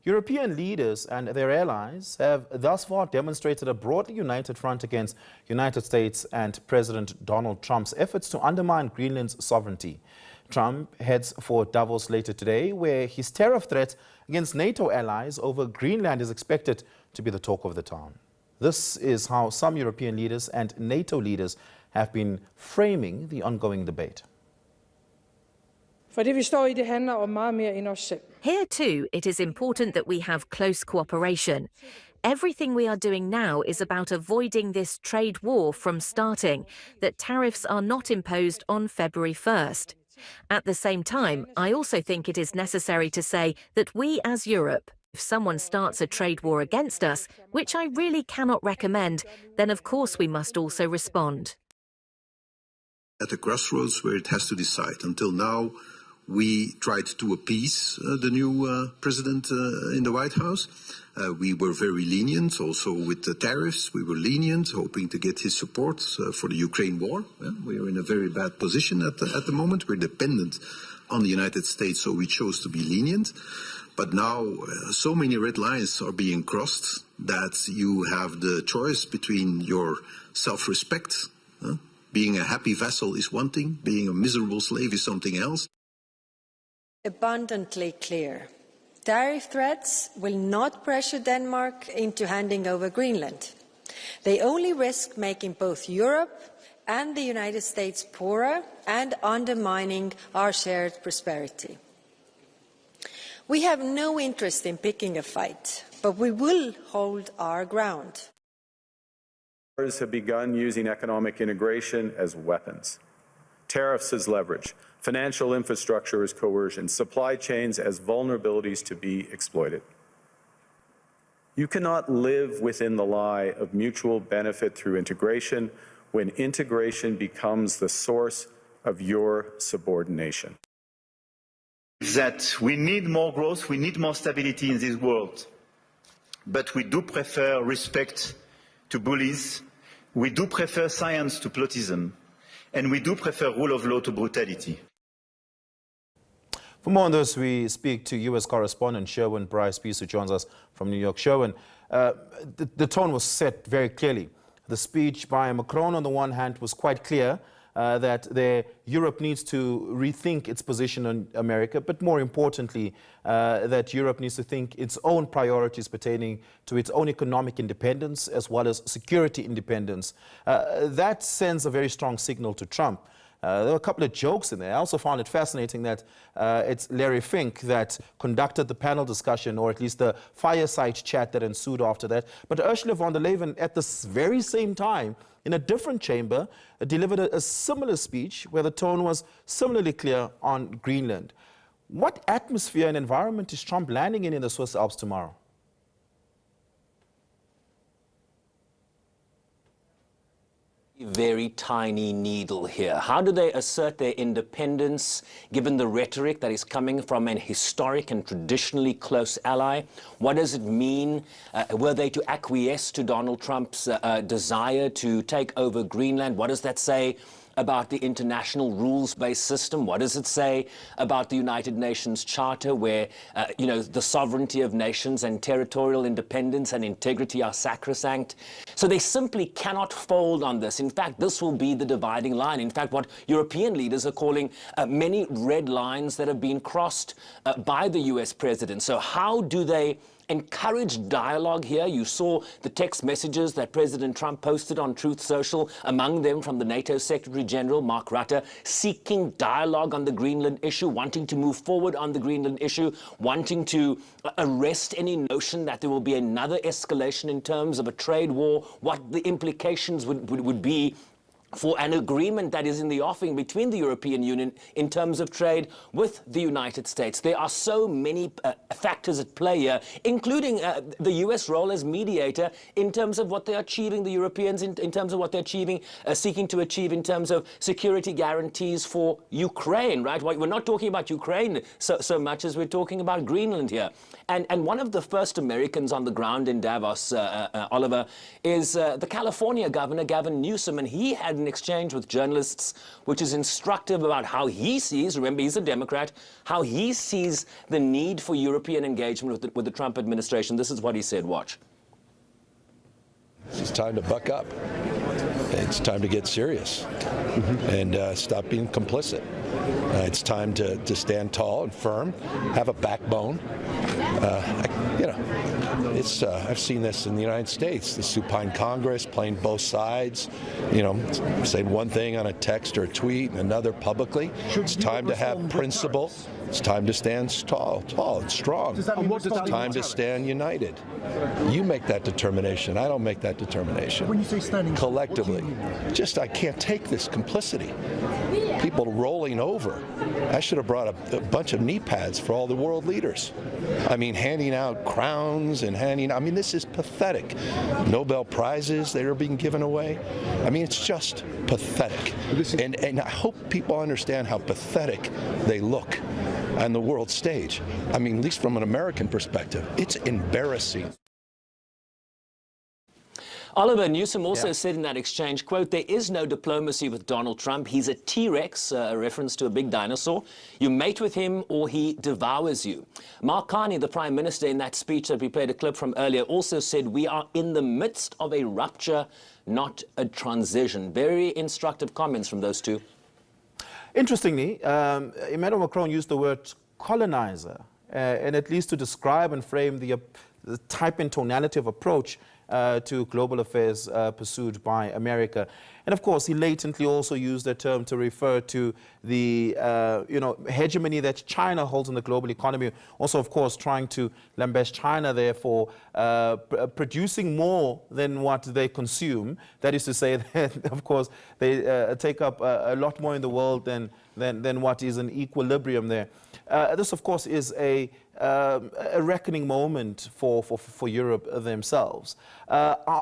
European leaders and their allies have thus far demonstrated a broadly united front against United States and President Donald Trump's efforts to undermine Greenland's sovereignty. Trump heads for Davos later today, where his tariff threat against NATO allies over Greenland is expected to be the talk of the town. This is how some European leaders and NATO leaders have been framing the ongoing debate. Here too, it is important that we have close cooperation. Everything we are doing now is about avoiding this trade war from starting, that tariffs are not imposed on February 1st. At the same time, I also think it is necessary to say that we as Europe, if someone starts a trade war against us, which I really cannot recommend, then of course we must also respond. At the crossroads where it has to decide. Until now, we tried to appease the new president in the White House. We were very lenient, also with the tariffs. We were lenient, hoping to get his support for the Ukraine war. We are in a very bad position at the moment. We're dependent on the United States, so we chose to be lenient. But now so many red lines are being crossed that you have the choice between your self-respect. Being a happy vassal is one thing, being a miserable slave is something else. Abundantly clear. Tariff threats will not pressure Denmark into handing over Greenland. They only risk making both Europe and the United States poorer and undermining our shared prosperity. We have no interest in picking a fight, but we will hold our ground. Have begun using economic integration as weapons, tariffs as leverage, financial infrastructure as coercion, supply chains as vulnerabilities to be exploited. You cannot live within the lie of mutual benefit through integration when integration becomes the source of your subordination. That we need more growth, we need more stability in this world, but we do prefer respect to bullies. We do prefer science to plotism, and we do prefer rule of law to brutality. For more on this, we speak to U.S. Correspondent Sherwin Bryce-Pease, who joins us from New York. Sherwin, the tone was set very clearly. The speech by Macron, on the one hand, was quite clear that Europe needs to rethink its position on America, but more importantly, that Europe needs to think its own priorities pertaining to its own economic independence as well as security independence. That sends a very strong signal to Trump. There were a couple of jokes in there. I also found it fascinating that it's Larry Fink that conducted the panel discussion, or at least the fireside chat that ensued after that. But Ursula von der Leyen, at this very same time, in a different chamber, delivered a similar speech where the tone was similarly clear on Greenland. What atmosphere and environment is Trump landing in the Swiss Alps tomorrow? Very tiny needle here. How do they assert their independence given the rhetoric that is coming from an historic and traditionally close ally? What does it mean? Were they to acquiesce to Donald Trump's desire to take over Greenland? What does that say about the international rules-based system? What does it say about the United Nations Charter, where the sovereignty of nations and territorial independence and integrity are sacrosanct? So they simply cannot fold on this. In fact, this will be the dividing line. In fact, what European leaders are calling many red lines that have been crossed by the US president. So how do they encourage dialogue here? You saw the text messages that President Trump posted on Truth Social, among them from the NATO Secretary General, Mark Rutte, seeking dialogue on the Greenland issue, wanting to move forward on the Greenland issue, wanting to arrest any notion that there will be another escalation in terms of a trade war, what the implications would be for an agreement that is in the offing between the European Union in terms of trade with the United States. There are so many factors at play here, including the US role as mediator in terms of what they're achieving, the Europeans in terms of what they're achieving, seeking to achieve in terms of security guarantees for Ukraine, right? We're not talking about Ukraine so much as we're talking about Greenland here. And one of the first Americans on the ground in Davos, Oliver, is the California governor, Gavin Newsom, and he had an exchange with journalists, which is instructive about how he sees, remember he's a Democrat, how he sees the need for European engagement with the Trump administration. This is what he said, watch. It's time to buck up. It's time to get serious and stop being complicit. It's time to stand tall and firm, have a backbone. I've seen this in the United States, the supine Congress playing both sides, saying one thing on a text or a tweet and another publicly. It's time to have principle. It's time to stand tall and strong. It's time to stand united. You make that determination. I don't make that determination. When you say standing collectively, I can't take this complicity. People rolling over. I should have brought a bunch of knee pads for all the world leaders. Handing out crowns and this is pathetic. Nobel Prizes that are being given away. It's just pathetic. And I hope people understand how pathetic they look on the world stage. At least from an American perspective, it's embarrassing. Oliver, Newsom also said in that exchange, quote, "There is no diplomacy with Donald Trump. He's a T-Rex," a reference to a big dinosaur. "You mate with him or he devours you." Mark Carney, the Prime Minister, in that speech that we played a clip from earlier, also said, "We are in the midst of a rupture, not a transition." Very instructive comments from those two. Interestingly, Emmanuel Macron used the word colonizer, and at least to describe and frame the type and tonality of approach to global affairs pursued by America. And of course, he latently also used the term to refer to the hegemony that China holds in the global economy. Also, of course, trying to lambaste China, therefore, producing more than what they consume. That is to say that, of course, they take up a lot more in the world than what is an equilibrium there. This, of course, is a reckoning moment for Europe themselves.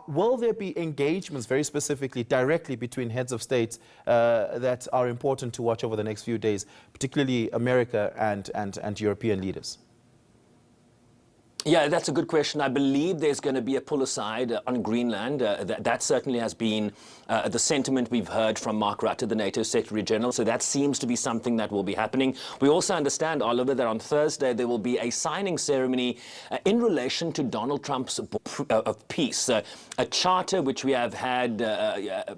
Will there be engagements, very specifically, directly between heads of states that are important to watch over the next few days, particularly America and European leaders? Yeah, that's a good question. I believe there's going to be a pull aside on Greenland. That certainly has been the sentiment we've heard from Mark Rutte, the NATO Secretary General. So that seems to be something that will be happening. We also understand, Oliver, that on Thursday there will be a signing ceremony in relation to Donald Trump's of peace. A charter which we have had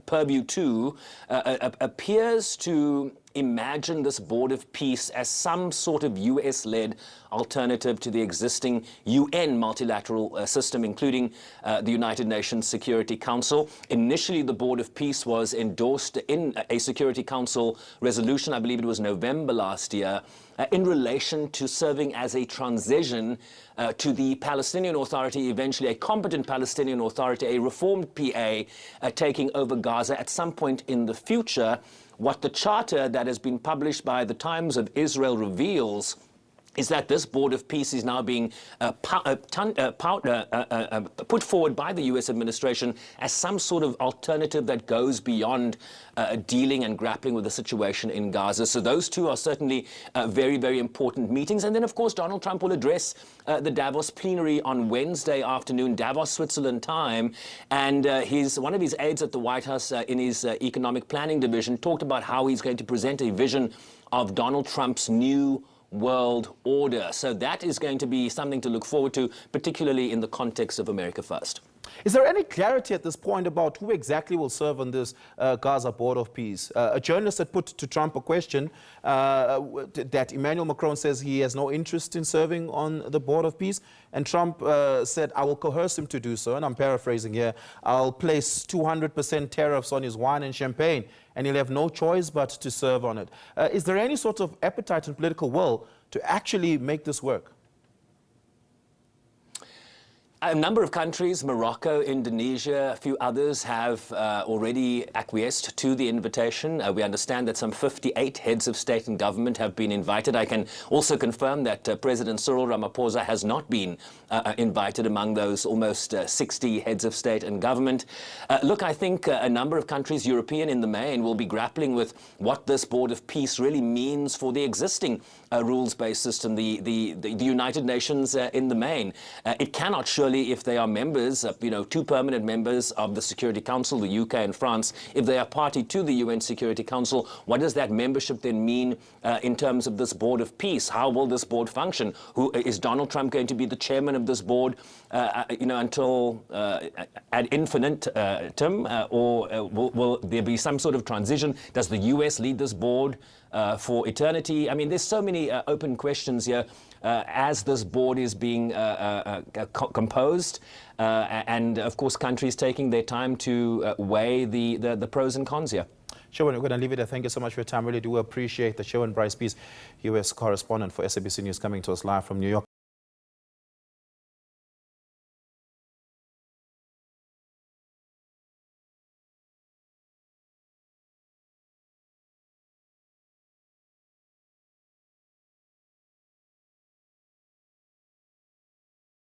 purview to appears to imagine this board of peace as some sort of US-led alternative to the existing UN multilateral system, including the United Nations Security Council. Initially, the board of peace was endorsed in a Security Council resolution, I believe it was November last year, in relation to serving as a transition to the Palestinian Authority, eventually a competent Palestinian Authority, a reformed PA, taking over Gaza at some point in the future. What the charter that has been published by the Times of Israel reveals is that this board of peace is now being put forward by the U.S. administration as some sort of alternative that goes beyond dealing and grappling with the situation in Gaza. So those two are certainly very, very important meetings. And then, of course, Donald Trump will address the Davos plenary on Wednesday afternoon, Davos, Switzerland time. And one of his aides at the White House in his economic planning division talked about how he's going to present a vision of Donald Trump's new world order. So that is going to be something to look forward to, particularly in the context of America First. Is there any clarity at this point about who exactly will serve on this Gaza Board of Peace? A journalist had put to Trump a question that Emmanuel Macron says he has no interest in serving on the Board of Peace. And Trump said, I will coerce him to do so. And I'm paraphrasing here. I'll place 200% tariffs on his wine and champagne, and he'll have no choice but to serve on it. Is there any sort of appetite and political will to actually make this work? A number of countries, Morocco, Indonesia, a few others have already acquiesced to the invitation. We understand that some 58 heads of state and government have been invited. I can also confirm that President Cyril Ramaphosa has not been invited among those almost 60 heads of state and government. Look, I think a number of countries, European in the main, will be grappling with what this Board of Peace really means for the existing rules-based system, the United Nations in the main. It cannot surely similarly, if they are members, two permanent members of the Security Council, the UK and France, if they are party to the UN Security Council, what does that membership then mean in terms of this board of peace? How will this board function? Is Donald Trump going to be the chairman of this board, until ad infinitum, or will there be some sort of transition? Does the US lead this board for eternity? I mean, there's so many open questions here as this board is being composed, and of course countries taking their time to weigh the pros and cons here. Sherwin, we're going to leave it there. Thank you so much for your time. Really do appreciate the Sherwin Bryce-Pease, U.S. correspondent for SABC News, coming to us live from New York.